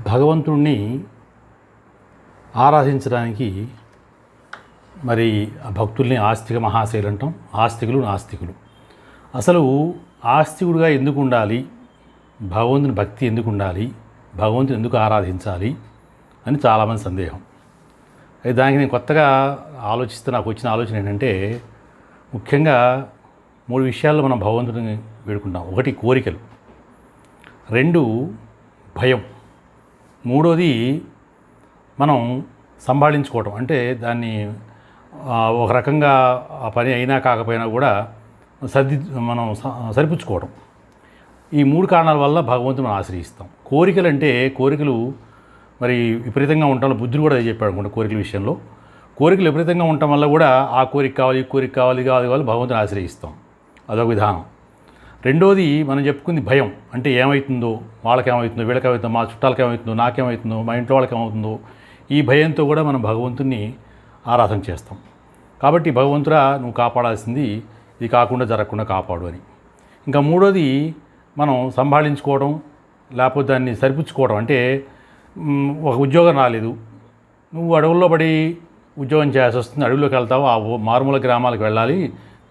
భగవంతుణ్ణి ఆరాధించడానికి మరి ఆ భక్తుల్ని ఆస్తిక మహాశైలు అంటాం. ఆస్తికులు నాస్తికులు. అసలు ఆస్తికుడిగా ఎందుకు ఉండాలి, భగవంతుని భక్తి ఎందుకు ఉండాలి, భగవంతుని ఎందుకు ఆరాధించాలి అని చాలామంది సందేహం. అయితే దానికి నేను కొత్తగా ఆలోచిస్తే నాకు వచ్చిన ఆలోచన ఏంటంటే, ముఖ్యంగా 3 విషయాల్లో మనం భగవంతుడిని వేడుకుంటాం. 1 కోరికలు, 2 భయం, 3వది మనం సంభాళించుకోవటం. అంటే దాన్ని ఒక రకంగా ఆ పని అయినా కాకపోయినా కూడా మనం సరిపుచ్చుకోవడం. ఈ 3 కారణాల వల్ల భగవంతుని ఆశ్రయిస్తాం. కోరికలు అంటే కోరికలు మరి విపరీతంగా ఉండటం, బుద్ధుడు కూడా చెప్పాడు అనుకుంటా కోరికల విషయంలో. కోరికలు విపరీతంగా ఉండటం వల్ల కూడా ఆ కోరిక కావాలి, ఈ కోరిక కావాలి కావాలి భగవంతుని ఆశ్రయిస్తాం. అదొక విధానం. 2వది మనం చెప్పుకుంది భయం. అంటే ఏమవుతుందో, వాళ్ళకేమవుతుందో, వీళ్ళకేమవుతుందో, మా చుట్టాలకి ఏమవుతుందో, నాకేమవుతుందో, మా ఇంట్లో వాళ్ళకి ఏమవుతుందో, ఈ భయంతో కూడా మనం భగవంతుని ఆరాధన చేస్తాం. కాబట్టి భగవంతుడా నువ్వు కాపాడాల్సింది ఇది కాకుండా జరగకుండా కాపాడు అని. ఇంకా 3వది మనం సంభాళించుకోవడం, లేకపోతే దాన్ని సరిపుచ్చుకోవడం. అంటే ఒక ఉద్యోగం రాలేదు, నువ్వు అడవుల్లో పడి ఉద్యోగం చేయాల్సి వస్తుంది, అడవిలోకి వెళ్తావు, ఆ మారుమూల గ్రామాలకు వెళ్ళాలి,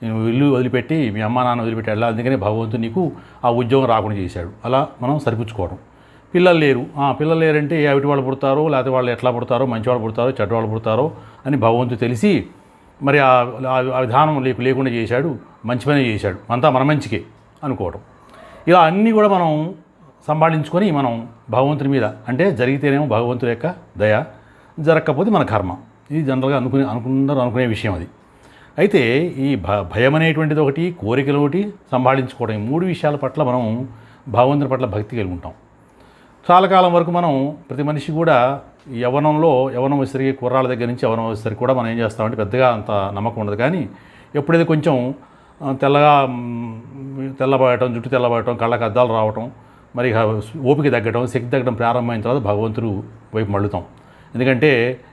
నేను ఇల్లు వదిలిపెట్టి మీ అమ్మ నాన్న వదిలిపెట్టి వెళ్ళాలి, అందుకని భగవంతుడు నీకు ఆ ఉద్యోగం రాకుండా చేశాడు. అలా మనం సరిపుచ్చుకోవడం. పిల్లలు లేరు, పిల్లలు లేరంటే అవిటి వాళ్ళు పుడతారో, లేకపోతే వాళ్ళు ఎట్లా పుడతారో, మంచివాళ్ళు పుడతారో, చెడ్డవాళ్ళు పుడతారో అని భగవంతుడు తెలిసి మరి ఆ విధానం లేకుండా చేశాడు, మంచి పని చేశాడు, అంతా మన మంచికే అనుకోవడం. ఇలా అన్నీ కూడా మనం సంభాళించుకొని మనం భగవంతుని మీద, అంటే జరిగితేనేమో భగవంతుడి యొక్క దయ, జరగకపోతే మన కర్మ. ఇది జనరల్గా అనుకునే విషయం అది. అయితే ఈ భయం అనేటువంటిది ఒకటి, కోరికలు ఒకటి, సంభాళించుకోవడం, ఈ 3 విషయాల పట్ల మనం భగవంతుని పట్ల భక్తి కలిగి ఉంటాం. చాలా కాలం వరకు మనం ప్రతి మనిషి కూడా యవ్వనం వచ్చేసరికి, కుర్రాళ్ళ దగ్గర నుంచి యవ్వనం వచ్చేసరికి కూడా మనం ఏం చేస్తామంటే పెద్దగా అంత నమ్మకం ఉండదు. కానీ ఎప్పుడైతే కొంచెం తెల్లబడటం, జుట్టు తెల్లబడటం, కళ్ళకి అద్దాలు రావటం, మరి ఓపిక తగ్గడం, శక్తి తగ్గడం ప్రారంభమైన తర్వాత భగవంతుడు వైపు మళ్ళుతాం. ఎందుకంటే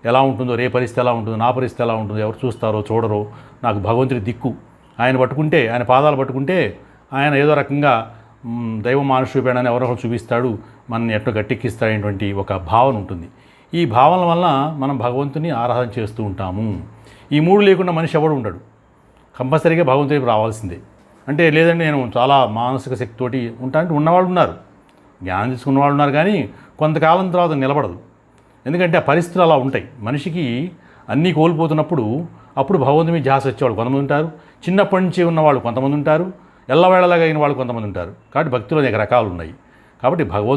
ఎలా ఉంటుందో, రే పరిస్థితి ఎలా ఉంటుందో, నా పరిస్థితి ఎలా ఉంటుందో, ఎవరు చూస్తారో చూడరో, నాకు భగవంతుడి దిక్కు, ఆయన పట్టుకుంటే, ఆయన పాదాలు పట్టుకుంటే ఆయన ఏదో రకంగా దైవ మానుషుడని ఎవరో చూపిస్తాడు, మనల్ని ఎట్లా గట్టెక్కిస్తాడనేటువంటి ఒక భావన ఉంటుంది. ఈ భావన వల్ల మనం భగవంతుని ఆరాధన చేస్తూ ఉంటాము. ఈ 3 లేకుండా మనిషి ఎవడు ఉండడు, కంపల్సరీగా భగవంతుడికి రావాల్సిందే. అంటే లేదంటే నేను చాలా మానసిక శక్తితోటి ఉంటా అంటే ఉన్నవాళ్ళు ఉన్నారు, జ్ఞానం తీసుకున్న వాళ్ళు ఉన్నారు, కానీ కొంతకాలం తర్వాత నిలబడదు. ఎందుకంటే ఆ పరిస్థితులు అలా ఉంటాయి. మనిషికి అన్నీ కోల్పోతున్నప్పుడు అప్పుడు భగవంతుని మీద ధ్యాస వచ్చేవాళ్ళు కొంతమంది ఉంటారు, చిన్నప్పటి నుంచి ఉన్నవాళ్ళు కొంతమంది ఉంటారు, ఎల్లవేళలాగా అయిన వాళ్ళు కొంతమంది ఉంటారు. కాబట్టి భక్తిలో అనేక రకాలు ఉన్నాయి. కాబట్టి భగవంతుడు